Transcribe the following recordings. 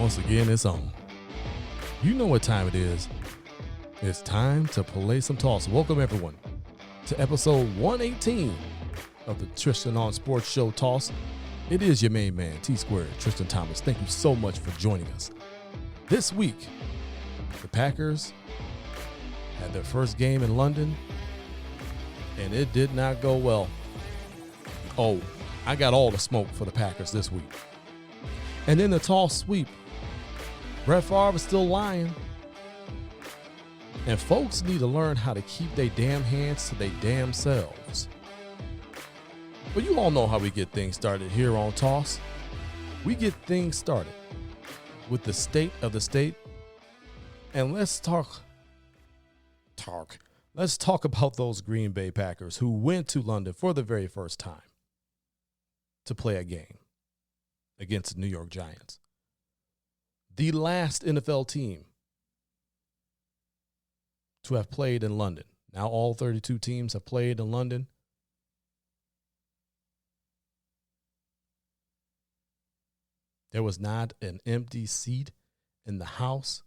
Once again, it's on. You know what time it is. It's time to play some toss. Welcome, everyone, to episode 118 of the Tristain on Sports Show Toss. It is your main man, T-Squared, Tristain Thomas. Thank you so much for joining us. This week, the Packers had their first game in London, and it did not go well. Oh, I got all the smoke for the Packers this week. And then the toss sweep. Brett Favre is still lying. And folks need to learn how to keep their damn hands to their damn selves. But you all know how we get things started here on Toss. We get things started with the state of the state. And let's talk about those Green Bay Packers who went to London for the very first time to play a game against the New York Giants. The last NFL team to have played in London. Now all 32 teams have played in London. There was not an empty seat in the house.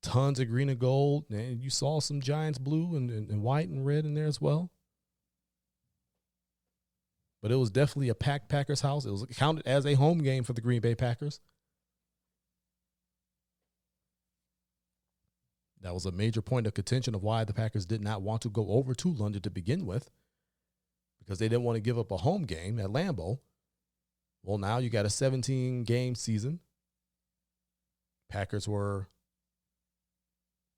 Tons of green and gold. And you saw some Giants blue and white and red in there as well. But it was definitely a packed Packers house. It was counted as a home game for the Green Bay Packers. That was a major point of contention of why the Packers did not want to go over to London to begin with, because they didn't want to give up a home game at Lambeau. Well, now you got a 17-game season. Packers were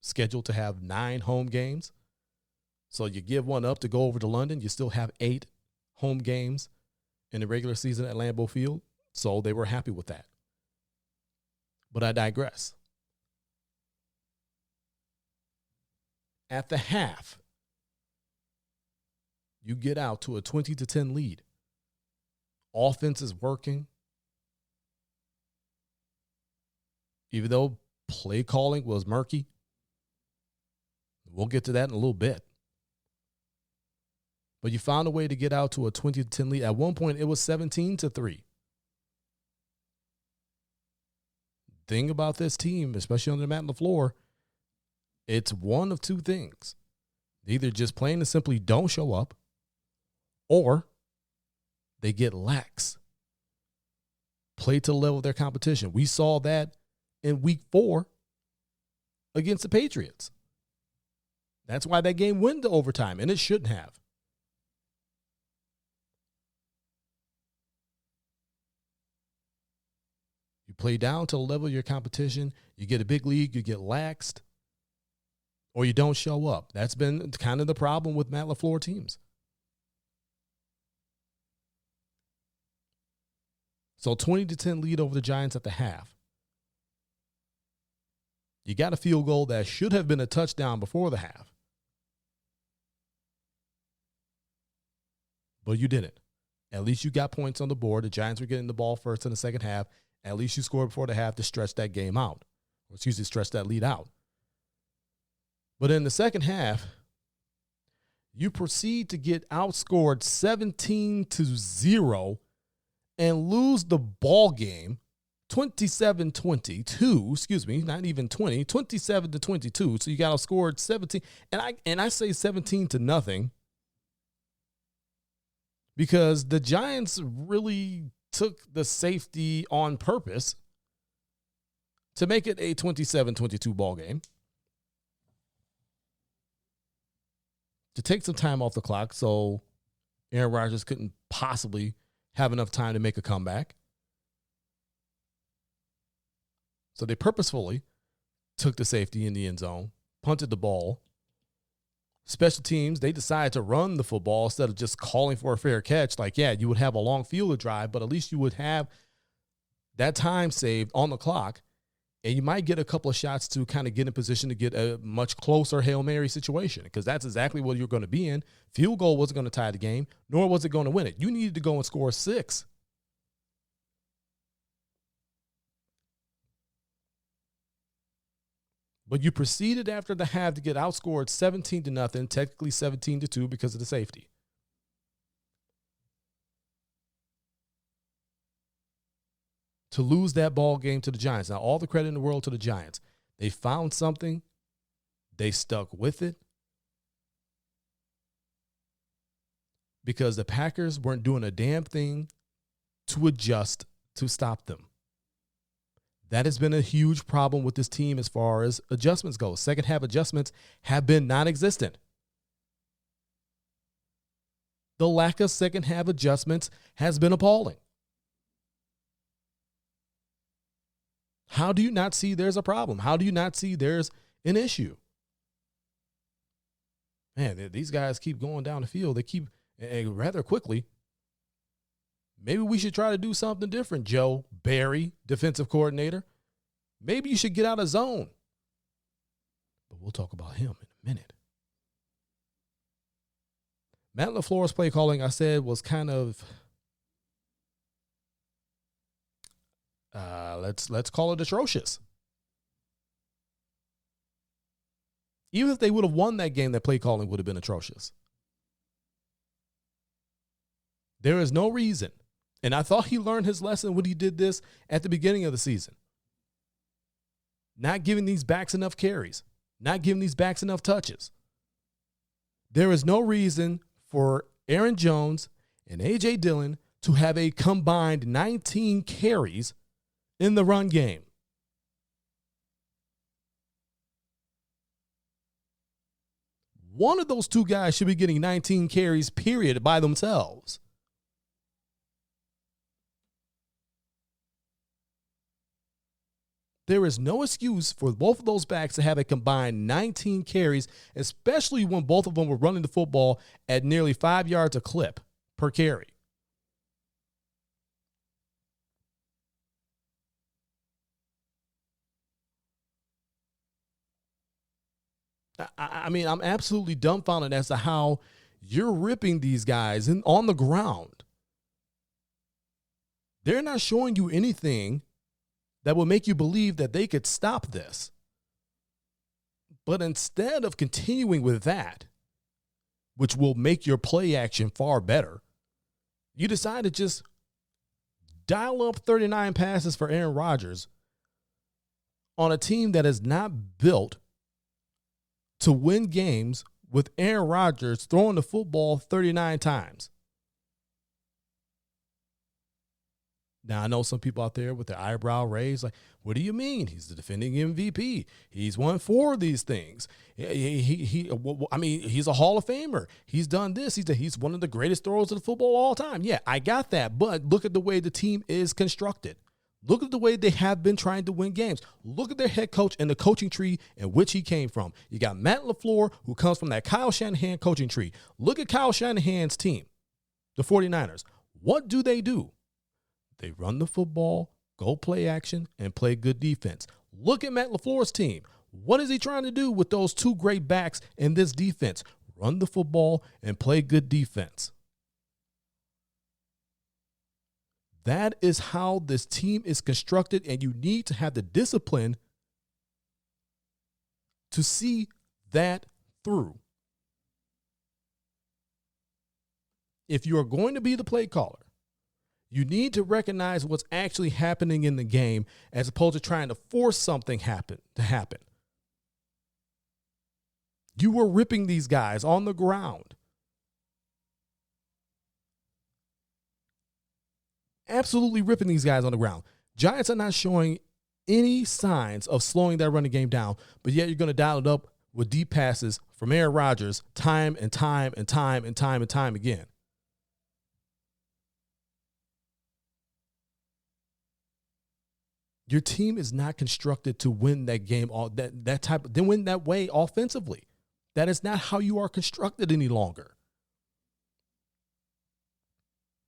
scheduled to have 9 home games. So you give one up to go over to London. You still have 8 home games in the regular season at Lambeau Field. So they were happy with that. But I digress. At the half, you get out to a 20-10 lead. Offense is working. Even though play calling was murky. We'll get to that in a little bit. But you found a way to get out to a 20-10 lead. At one point, it was 17-3. Thing about this team, especially under Matt LaFleur, it's one of two things. They either just plain and simply don't show up, or they get lax. Play to the level of their competition. We saw that in week 4 against the Patriots. That's why that game went to overtime, and it shouldn't have. You play down to the level of your competition, you get a big lead, you get laxed, or you don't show up. That's been kind of the problem with Matt LaFleur teams. So 20-10 lead over the Giants at the half. You got a field goal that should have been a touchdown before the half. But you didn't. At least you got points on the board. The Giants were getting the ball first in the second half. At least you scored before the half to stretch that game out. Stretch that lead out. But in the second half, you proceed to get outscored 17-0 and lose the ball game 27-22, not even 20, 27-22. So you got outscored 17. And I say 17-0 because the Giants really took the safety on purpose to make it a 27-22 ball game. To take some time off the clock so Aaron Rodgers couldn't possibly have enough time to make a comeback. So they purposefully took the safety in the end zone, punted the ball. Special teams, they decided to run the football instead of just calling for a fair catch. Like, yeah, you would have a long field drive, but at least you would have that time saved on the clock. And you might get a couple of shots to kind of get in position to get a much closer Hail Mary situation, because that's exactly what you're going to be in. Field goal wasn't going to tie the game, nor was it going to win it. You needed to go and score 6. But you proceeded after the half to get outscored 17-0, technically 17-2 because of the safety. to lose that ball game to the Giants. Now, all the credit in the world to the Giants. They found something. They stuck with it. Because the Packers weren't doing a damn thing to adjust to stop them. That has been a huge problem with this team as far as adjustments go. Second half adjustments have been non-existent. The lack of second half adjustments has been appalling. How do you not see there's a problem? How do you not see there's an issue? Man, these guys keep going down the field. They keep rather quickly. Maybe we should try to do something different, Joe Barry, defensive coordinator. Maybe you should get out of zone. But we'll talk about him in a minute. Matt LaFleur's play calling, I said, was kind of, let's call it atrocious. Even if they would have won that game, that play calling would have been atrocious. There is no reason. And I thought he learned his lesson when he did this at the beginning of the season. Not giving these backs enough carries. Not giving these backs enough touches. There is no reason for Aaron Jones and A.J. Dillon to have a combined 19 carries in the run game. One of those two guys should be getting 19 carries, period, by themselves. There is no excuse for both of those backs to have a combined 19 carries, especially when both of them were running the football at nearly 5 yards a clip per carry. I mean, I'm absolutely dumbfounded as to how you're ripping these guys on the ground. They're not showing you anything that will make you believe that they could stop this. But instead of continuing with that, which will make your play action far better, you decide to just dial up 39 passes for Aaron Rodgers on a team that is not built to win games with Aaron Rodgers throwing the football 39 times. Now, I know some people out there with their eyebrow raised, like, what do you mean? He's the defending MVP. He's won 4 of these things. I mean, he's a Hall of Famer. He's done this. He's one of the greatest throwers of the football all time. Yeah, I got that. But look at the way the team is constructed. Look at the way they have been trying to win games. Look at their head coach and the coaching tree in which he came from. You got Matt LaFleur, who comes from that Kyle Shanahan coaching tree. Look at Kyle Shanahan's team, the 49ers. What do? They run the football, go play action, and play good defense. Look at Matt LaFleur's team. What is he trying to do with those two great backs in this defense? Run the football and play good defense. That is how this team is constructed, and you need to have the discipline to see that through. If you are going to be the play caller, you need to recognize what's actually happening in the game as opposed to trying to force something to happen. You were ripping these guys on the ground. Absolutely ripping these guys on the ground. Giants are not showing any signs of slowing that running game down, but yet you're going to dial it up with deep passes from Aaron Rodgers time and time again. Your team is not constructed to win that game, then win that way offensively. That is not how you are constructed any longer.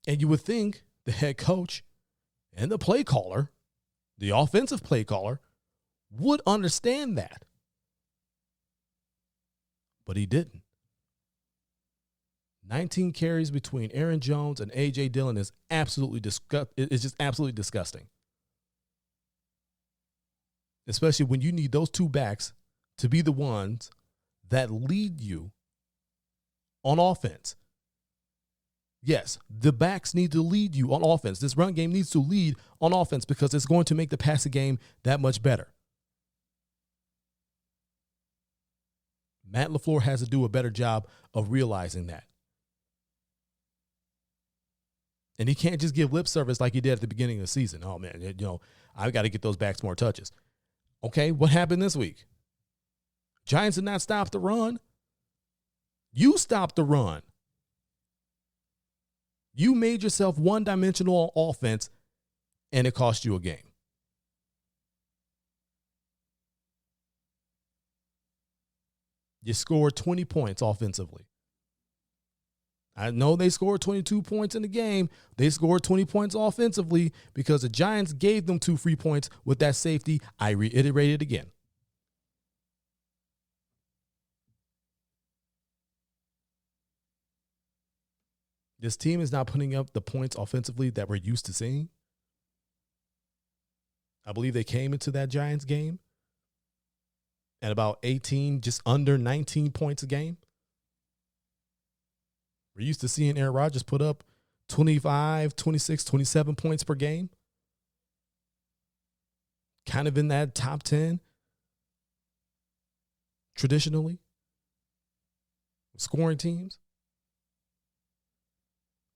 And you would think the head coach and the play caller, the offensive play caller, would understand that. But he didn't. 19 carries between Aaron Jones and A.J. Dillon is just absolutely disgusting. Especially when you need those two backs to be the ones that lead you on offense. Yes, the backs need to lead you on offense. This run game needs to lead on offense because it's going to make the passing game that much better. Matt LaFleur has to do a better job of realizing that. And he can't just give lip service like he did at the beginning of the season. Oh, man, I got to get those backs more touches. Okay, what happened this week? Giants did not stop the run. You stopped the run. You made yourself one-dimensional on offense, and it cost you a game. You scored 20 points offensively. I know they scored 22 points in the game. They scored 20 points offensively because the Giants gave them 2 free points with that safety. I reiterate it again. This team is not putting up the points offensively that we're used to seeing. I believe they came into that Giants game at about 18, just under 19 points a game. We're used to seeing Aaron Rodgers put up 25, 26, 27 points per game. Kind of in that top 10 traditionally. Scoring teams.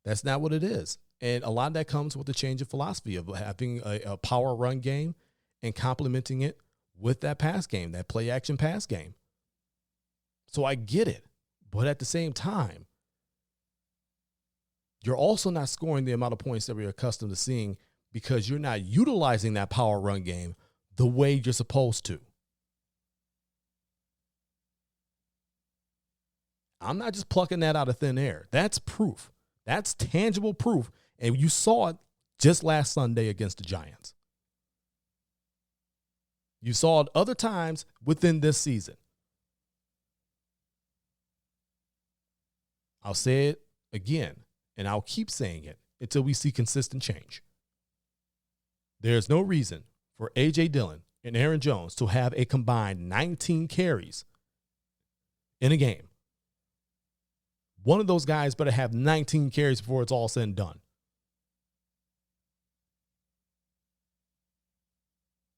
That's not what it is. And a lot of that comes with the change of philosophy of having a power run game and complementing it with that pass game, that play action pass game. So I get it. But at the same time, you're also not scoring the amount of points that we're accustomed to seeing because you're not utilizing that power run game the way you're supposed to. I'm not just plucking that out of thin air. That's proof. That's tangible proof. And you saw it just last Sunday against the Giants. You saw it other times within this season. I'll say it again, and I'll keep saying it until we see consistent change. There's no reason for A.J. Dillon and Aaron Jones to have a combined 19 carries in a game. One of those guys better have 19 carries before it's all said and done.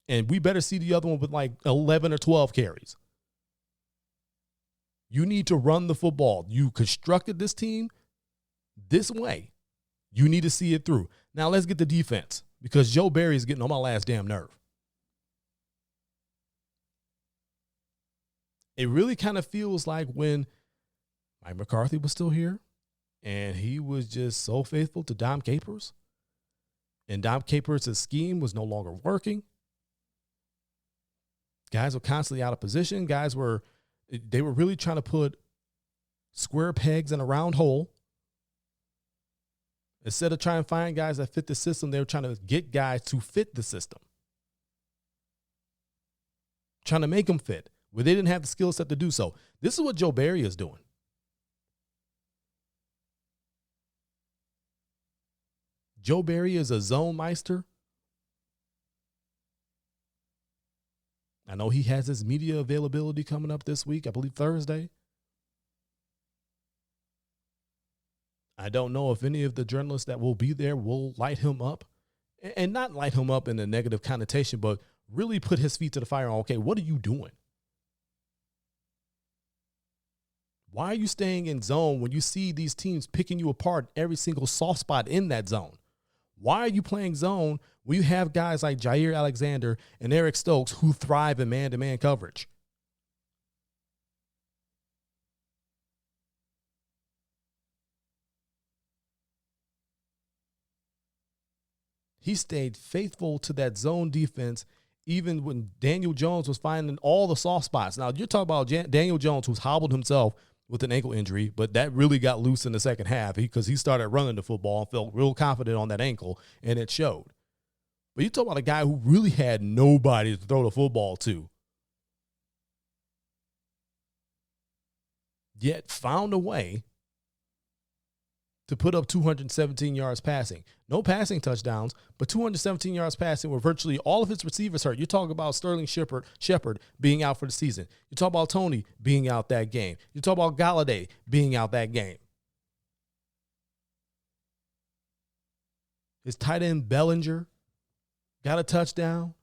And we better see the other one with like 11 or 12 carries. You need to run the football. You constructed this team this way. You need to see it through. Now let's get the defense because Joe Barry is getting on my last damn nerve. It really kind of feels like when Mike McCarthy was still here, and he was just so faithful to Dom Capers, and Dom Capers' scheme was no longer working. Guys were constantly out of position. They were really trying to put square pegs in a round hole. Instead of trying to find guys that fit the system, they were trying to get guys to fit the system. Trying to make them fit, where they didn't have the skill set to do so. This is what Joe Barry is doing. Joe Barry is a zone meister. I know he has his media availability coming up this week, I believe Thursday. I don't know if any of the journalists that will be there will light him up, and not light him up in a negative connotation, but really put his feet to the fire on, okay, what are you doing? Why are you staying in zone when you see these teams picking you apart every single soft spot in that zone? Why are you playing zone when you have guys like Jair Alexander and Eric Stokes who thrive in man-to-man coverage? He stayed faithful to that zone defense even when Daniel Jones was finding all the soft spots. Now, you're talking about Daniel Jones, who's hobbled himself with an ankle injury, but that really got loose in the second half because he started running the football and felt real confident on that ankle, and it showed. But you talk about a guy who really had nobody to throw the football to, yet found a way to put up 217 yards passing. No passing touchdowns, but 217 yards passing with virtually all of his receivers hurt. You talk about Sterling Shepard being out for the season. You talk about Tony being out that game. You talk about Galladay being out that game. His tight end Bellinger got a touchdown.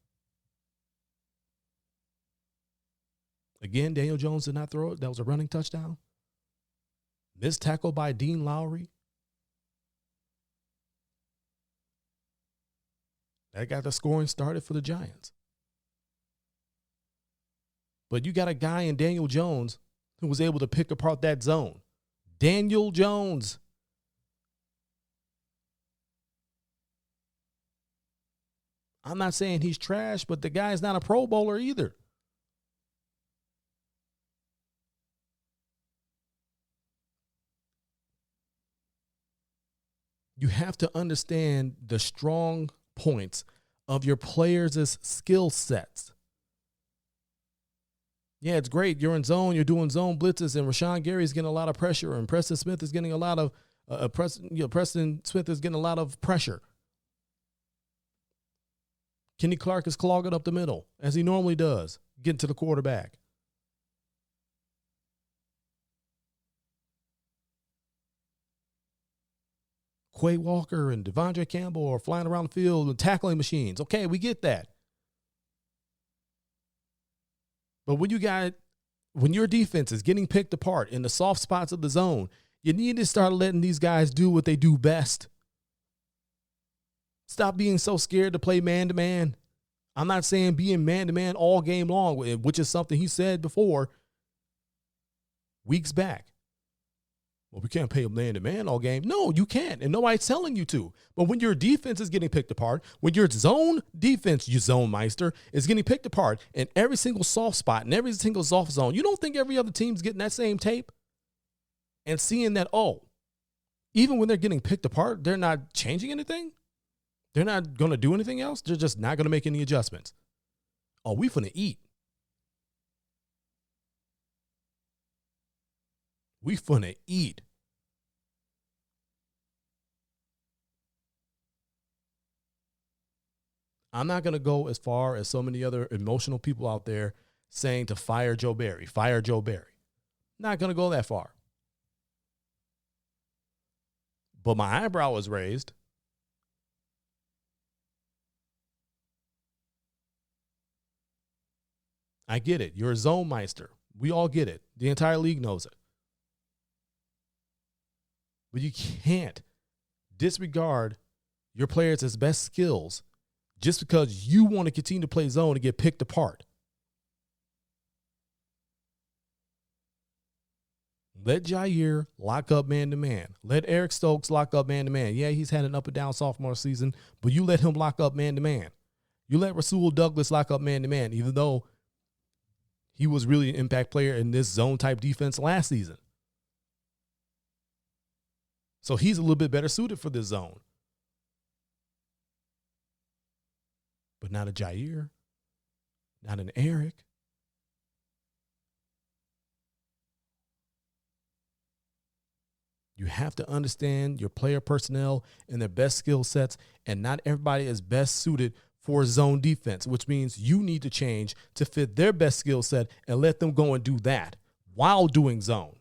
Again, Daniel Jones did not throw it. That was a running touchdown. Missed tackle by Dean Lowry. That got the scoring started for the Giants. But you got a guy in Daniel Jones who was able to pick apart that zone. Daniel Jones. I'm not saying he's trash, but the guy's not a Pro Bowler either. You have to understand the strong points of your players' skill sets. Yeah, it's great. You're in zone. You're doing zone blitzes, and Rashawn Gary's getting a lot of pressure, and Preston Smith is getting a lot of Preston Smith is getting a lot of pressure. Kenny Clark is clogging up the middle, as he normally does, getting to the quarterback. Quay Walker and Devondre Campbell are flying around the field and tackling machines. Okay, we get that. But when your defense is getting picked apart in the soft spots of the zone, you need to start letting these guys do what they do best. Stop being so scared to play man-to-man. I'm not saying being man-to-man all game long, which is something he said before weeks back. Well, we can't play man-to-man all game. No, you can't, and nobody's telling you to. But when your defense is getting picked apart, when your zone defense, you zone meister, is getting picked apart in every single soft spot and every single soft zone, you don't think every other team's getting that same tape and seeing that, oh, even when they're getting picked apart, they're not changing anything? They're not going to do anything else? They're just not going to make any adjustments. Oh, we finna eat. We finna eat. I'm not going to go as far as so many other emotional people out there saying to fire Joe Barry. Fire Joe Barry. Not going to go that far. But my eyebrow was raised. I get it. You're a zone meister. We all get it. The entire league knows it. But you can't disregard your players' best skills just because you want to continue to play zone and get picked apart. Let Jair lock up man-to-man. Let Eric Stokes lock up man-to-man. Yeah, he's had an up-and-down sophomore season, but you let him lock up man-to-man. You let Rasul Douglas lock up man-to-man, even though he was really an impact player in this zone-type defense last season. So he's a little bit better suited for this zone. But not a Jair, not an Eric. You have to understand your player personnel and their best skill sets, and not everybody is best suited for zone defense, which means you need to change to fit their best skill set and let them go and do that while doing zone.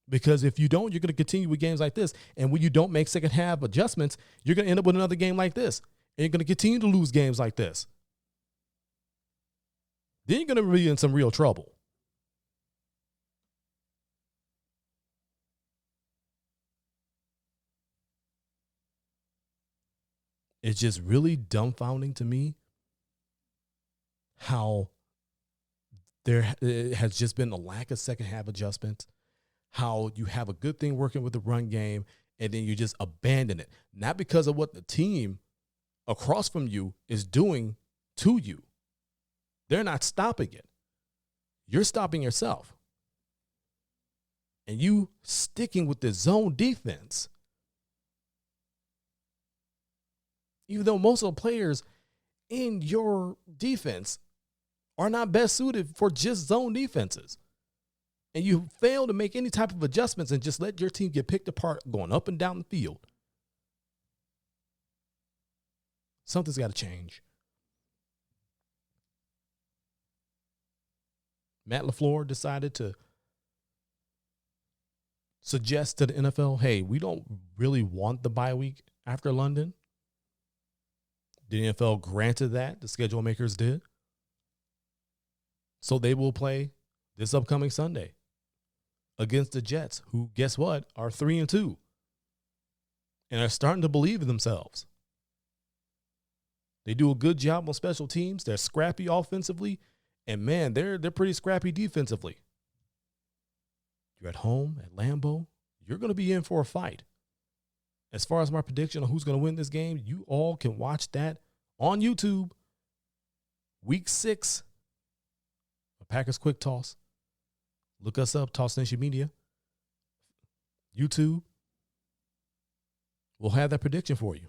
Because if you don't, you're going to continue with games like this. And when you don't make second half adjustments, you're going to end up with another game like this. And you're going to continue to lose games like this. Then you're going to be in some real trouble. It's just really dumbfounding to me how there has just been a lack of second half adjustments. How you have a good thing working with the run game and then you just abandon it. Not because of what the team across from you is doing to you. They're not stopping it. You're stopping yourself. And you sticking with the zone defense. Even though most of the players in your defense are not best suited for just zone defenses. And you fail to make any type of adjustments and just let your team get picked apart going up and down the field. Something's got to change. Matt LaFleur decided to suggest to the NFL, hey, we don't really want the bye week after London. The NFL granted that. The schedule makers did. So they will play this upcoming Sunday against the Jets, who, guess what, are 3-2 and are starting to believe in themselves. They do a good job on special teams. They're scrappy offensively, and man, they're pretty scrappy defensively. You're at home at Lambeau. You're going to be in for a fight. As far as my prediction on who's going to win this game, you all can watch that on YouTube. Week 6, a Packers Quick Toss. Look us up, Toss Nation Media. YouTube. We'll have that prediction for you.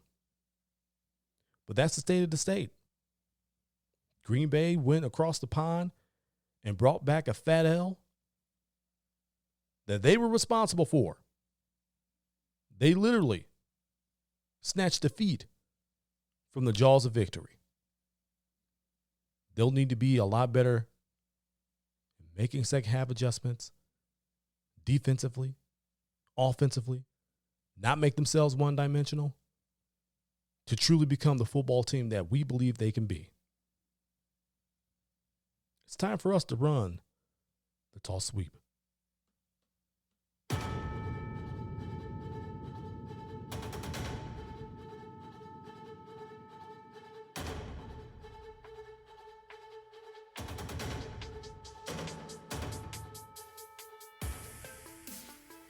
But that's the state of the state. Green Bay went across the pond and brought back a fat L that they were responsible for. They literally snatched defeat from the jaws of victory. They'll need to be a lot better making second half adjustments, defensively, offensively, not make themselves one-dimensional, to truly become the football team that we believe they can be. It's time for us to run the toss sweep.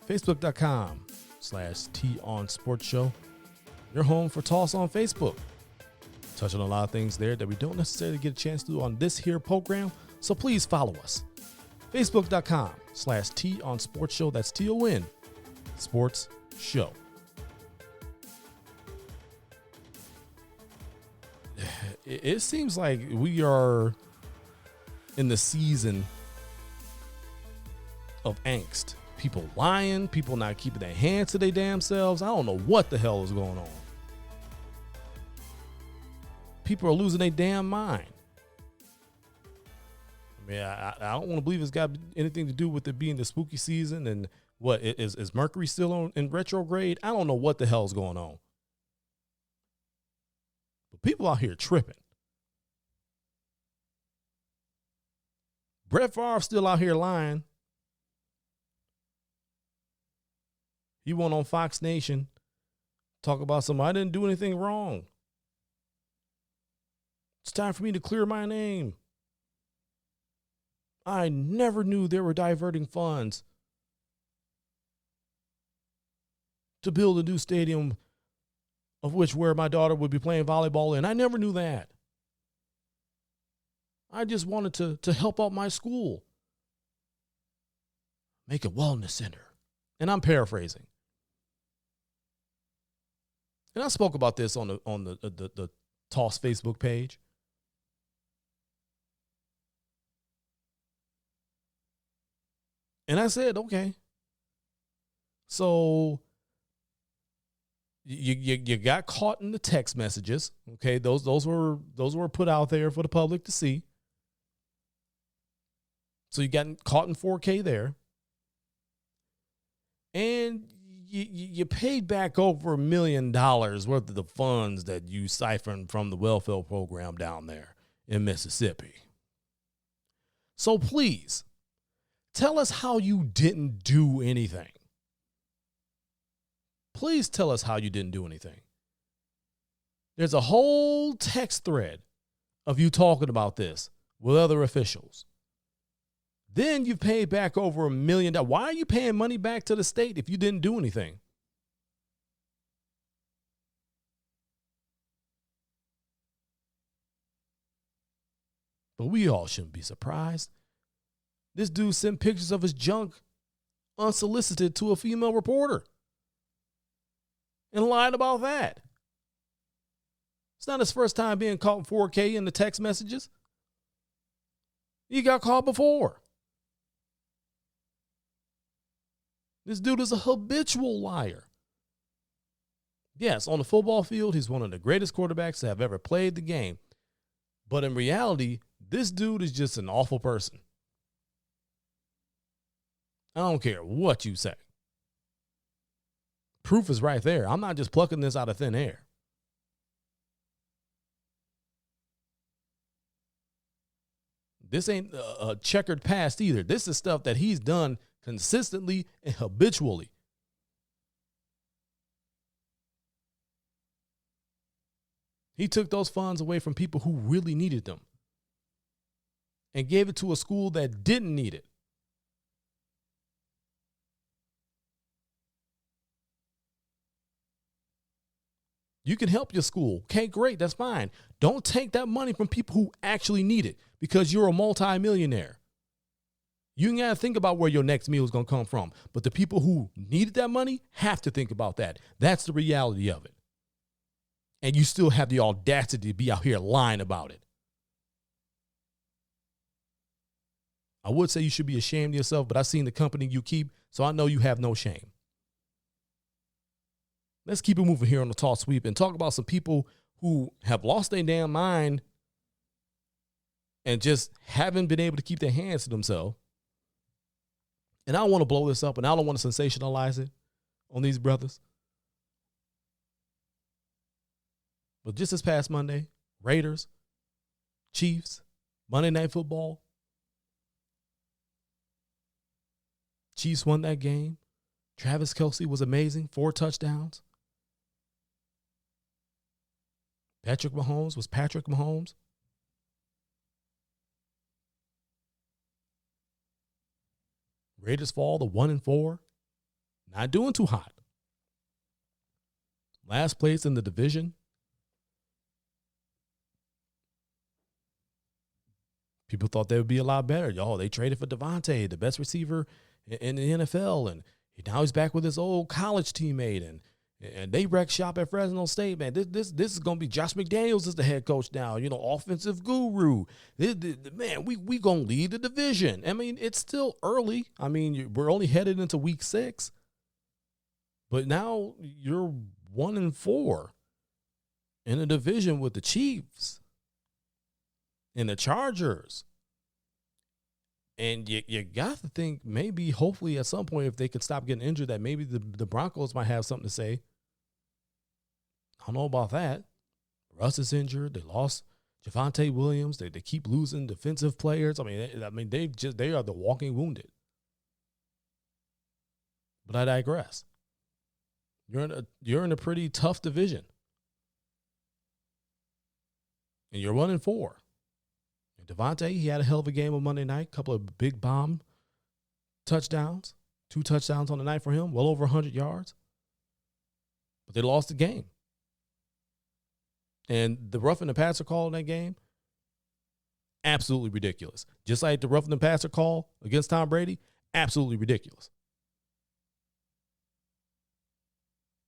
Facebook.com/TOnSportsShow. Your home for Toss on Facebook. Touch on a lot of things there that we don't necessarily get a chance to do on this here program, so please follow us. Facebook.com/TOnSportsShow. That's TON Sports Show. It seems like we are in the season of angst. People lying, people not keeping their hands to their damn selves. I don't know what the hell is going on. People are losing their damn mind. I mean, I don't want to believe it's got anything to do with it being the spooky season. And what is Mercury still in retrograde? I don't know what the hell is going on. But people out here tripping. Brett Favre still out here lying. He went on Fox Nation, talk about something. I didn't do anything wrong. It's time for me to clear my name. I never knew they were diverting funds to build a new stadium of which where my daughter would be playing volleyball in. I never knew that. I just wanted to help out my school. Make a wellness center. And I'm paraphrasing. And I spoke about this on the Toss Facebook page. And I said, okay. So you got caught in the text messages. Okay, those were put out there for the public to see. So you got caught in 4K there. And you paid back over $1 million worth of the funds that you siphoned from the welfare program down there in Mississippi. So please, tell us how you didn't do anything. Please tell us how you didn't do anything. There's a whole text thread of you talking about this with other officials. Then you've paid back over $1 million. Why are you paying money back to the state if you didn't do anything? But we all shouldn't be surprised. This dude sent pictures of his junk unsolicited to a female reporter and lied about that. It's not his first time being caught in 4K in the text messages. He got caught before. This dude is a habitual liar. Yes, on the football field, he's one of the greatest quarterbacks to have ever played the game. But in reality, this dude is just an awful person. I don't care what you say. Proof is right there. I'm not just plucking this out of thin air. This ain't a checkered past either. This is stuff that he's done consistently and habitually. He took those funds away from people who really needed them and gave it to a school that didn't need it. You can help your school. Okay, great. That's fine. Don't take that money from people who actually need it because you're a multimillionaire. You ain't got to think about where your next meal is going to come from. But the people who needed that money have to think about that. That's the reality of it. And you still have the audacity to be out here lying about it. I would say you should be ashamed of yourself, but I've seen the company you keep, so I know you have no shame. Let's keep it moving here on the Tall Sweep and talk about some people who have lost their damn mind and just haven't been able to keep their hands to themselves. And I don't want to blow this up, and I don't want to sensationalize it on these brothers. But just this past Monday, Raiders, Chiefs, Monday Night Football. Chiefs won that game. Travis Kelce was amazing, 4 touchdowns. Patrick Mahomes was Patrick Mahomes. Raiders fall to 1-4. Not doing too hot. Last place in the division. People thought they would be a lot better. They traded for Devontae, the best receiver in the NFL, and now he's back with his old college teammate, and they wrecked shop at Fresno State, man. This is going to be Josh McDaniels is the head coach now, offensive guru. Man, we going to lead the division. I mean, it's still early. I mean, we're only headed into week 6, but now you're 1-4 in the division with the Chiefs and the Chargers. And you got to think maybe, hopefully at some point, if they could stop getting injured, that maybe the Broncos might have something to say. I don't know about that. Russ is injured. They lost Javonte Williams. They keep losing defensive players. I mean, they are the walking wounded. But I digress. You're in a pretty tough division. And you're 1-4. Devontae, he had a hell of a game on Monday night. A couple of big bomb touchdowns. 2 touchdowns on the night for him. Well over 100 yards. But they lost the game. And the roughing the passer call in that game, absolutely ridiculous. Just like the roughing the passer call against Tom Brady, absolutely ridiculous.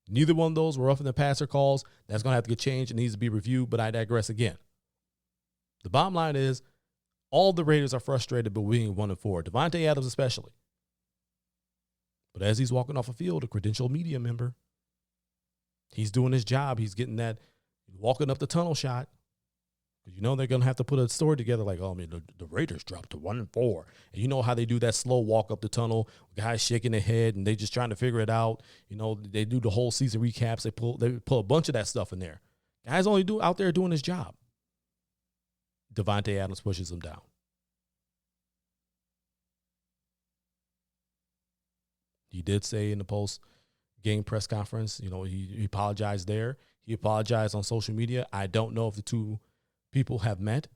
Neither one of those were roughing the passer calls. That's going to have to get changed. It needs to be reviewed, but I digress again. The bottom line is all the Raiders are frustrated by being 1-4, Devontae Adams especially. But as he's walking off a field, a credentialed media member, he's doing his job. He's getting that walking up the tunnel shot. Because they're going to have to put a story together like, the Raiders dropped to 1-4. And you know how they do that slow walk up the tunnel, guys shaking their head and they just trying to figure it out. They do the whole season recaps. They pull a bunch of that stuff in there. Guys only out there doing his job. Devontae Adams pushes him down. He did say in the post-game press conference, he apologized there. He apologized on social media. I don't know if the two people have met.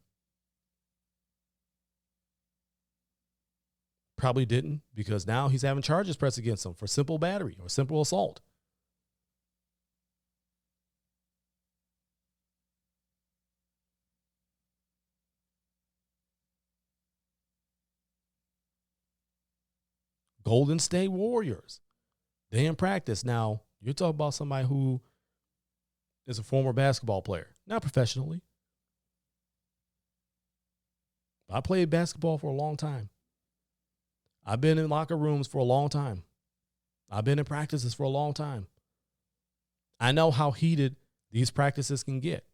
Probably didn't, because now he's having charges pressed against him for simple battery or simple assault. Golden State Warriors. They in practice. Now, you're talking about somebody who is a former basketball player. Not professionally. I played basketball for a long time. I've been in locker rooms for a long time. I've been in practices for a long time. I know how heated these practices can get.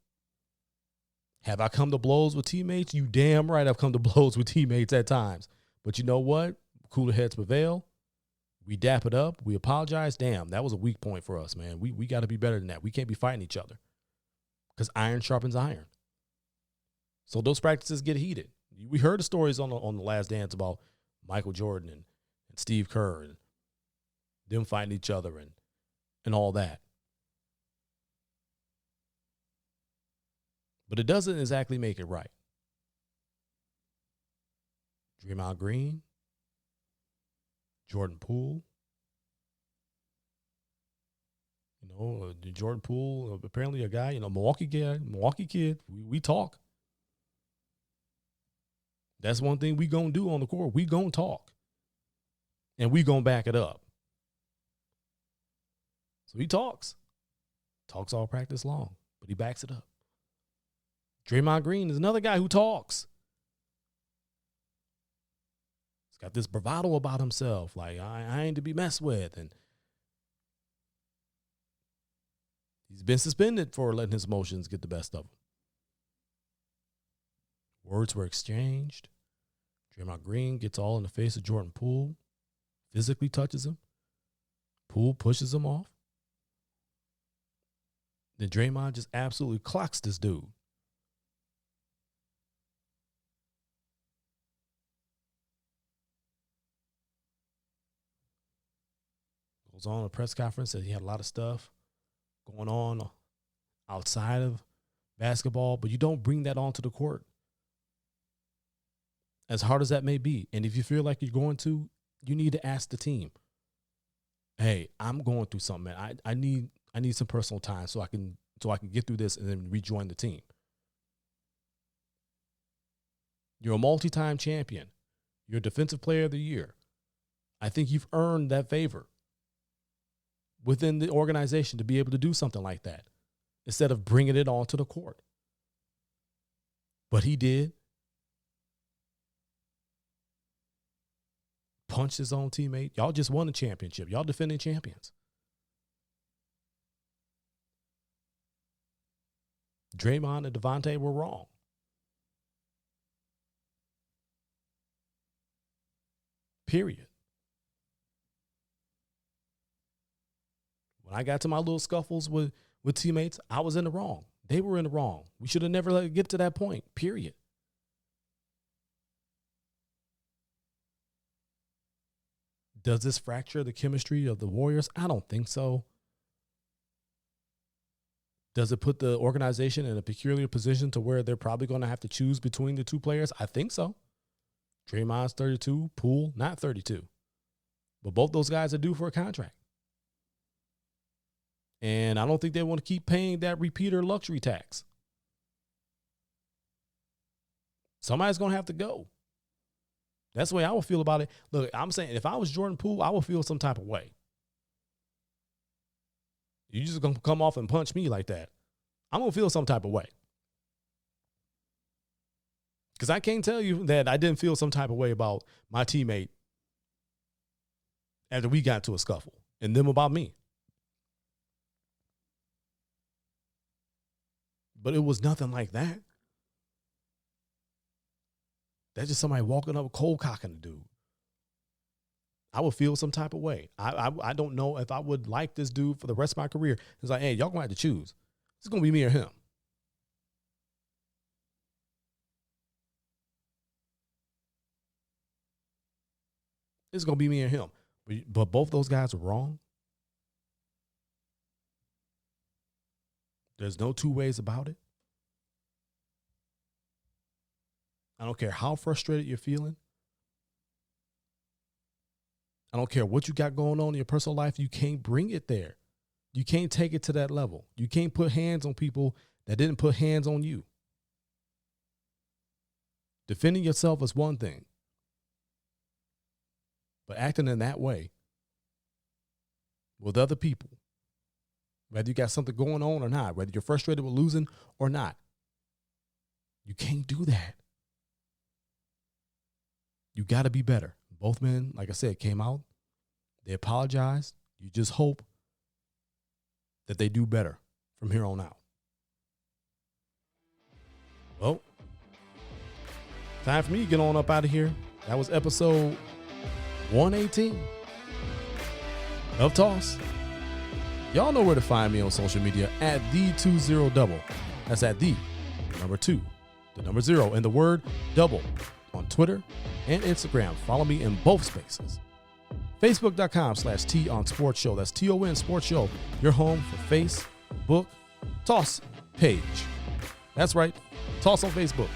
Have I come to blows with teammates? You damn right I've come to blows with teammates at times. But you know what? Cooler heads prevail. We dap it up. We apologize. Damn, that was a weak point for us, man. We got to be better than that. We can't be fighting each other because iron sharpens iron. So those practices get heated. We heard the stories on the Last Dance about Michael Jordan and Steve Kerr and them fighting each other and all that. But it doesn't exactly make it right. Draymond Green, Jordan Poole. Jordan Poole, apparently a guy, Milwaukee kid. We talk. That's one thing we gonna do on the court. We gonna talk. And we gonna back it up. So he talks. Talks all practice long, but he backs it up. Draymond Green is another guy who talks. He's got this bravado about himself, like I ain't to be messed with, and he's been suspended for letting his emotions get the best of him. Words were exchanged. Draymond Green gets all in the face of Jordan Poole, physically touches him. Poole pushes him off. Then Draymond just absolutely clocks this dude. Goes on a press conference, said he had a lot of stuff going on outside of basketball, but you don't bring that onto the court. As hard as that may be. And if you feel like you're going to, you need to ask the team, hey, I'm going through something, man. I need some personal time so I can get through this and then rejoin the team. You're a multi-time champion. You're a defensive player of the year. I think you've earned that favor within the organization to be able to do something like that instead of bringing it onto the court. But he did. Punched his own teammate. Y'all just won a championship. Y'all defending champions. Draymond and Devontae were wrong. Period. When I got to my little scuffles with teammates, I was in the wrong. They were in the wrong. We should have never let it get to that point. Period. Does this fracture the chemistry of the Warriors? I don't think so. Does it put the organization in a peculiar position to where they're probably going to have to choose between the two players? I think so. Draymond's 32, Poole not 32. But both those guys are due for a contract. And I don't think they want to keep paying that repeater luxury tax. Somebody's going to have to go. That's the way I would feel about it. Look, I'm saying if I was Jordan Poole, I would feel some type of way. You just going to come off and punch me like that. I'm going to feel some type of way. Because I can't tell you that I didn't feel some type of way about my teammate after we got to a scuffle and them about me. But it was nothing like that. That's just somebody walking up cold cocking the dude. I would feel some type of way. I don't know if I would like this dude for the rest of my career. It's like, hey, y'all gonna have to choose. It's gonna be me or him. It's gonna be me or him. But both those guys are wrong. There's no two ways about it. I don't care how frustrated you're feeling. I don't care what you got going on in your personal life. You can't bring it there. You can't take it to that level. You can't put hands on people that didn't put hands on you. Defending yourself is one thing. But acting in that way with other people, whether you got something going on or not, whether you're frustrated with losing or not, you can't do that. You got to be better. Both men, like I said, came out. They apologized. You just hope that they do better from here on out. Well, time for me to get on up out of here. That was episode 118 of Toss. Y'all know where to find me on social media at the20double. That's at the number 2, the number 0, and the word double on Twitter and Instagram. Follow me in both spaces. Facebook.com/T on Sports Show. That's TON Sports Show. Your home for Facebook Toss page. That's right. Toss on Facebook.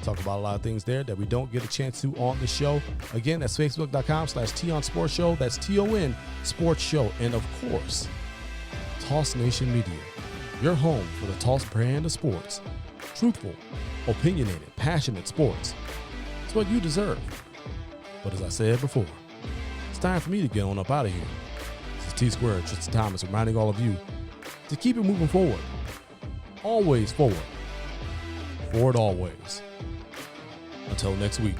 Talk about a lot of things there that we don't get a chance to on the show. Again, that's Facebook.com/T on Sports Show. That's TON Sports Show. And of course, Toss Nation Media. Your home for the Toss brand of sports. Truthful, opinionated, passionate sports. It's what you deserve. But as I said before, it's time for me to get on up out of here. This is T-Squared, Tristan Thomas, reminding all of you to keep it moving forward. Always forward. Forward always. Until next week.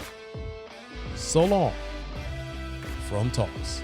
So long from Toss.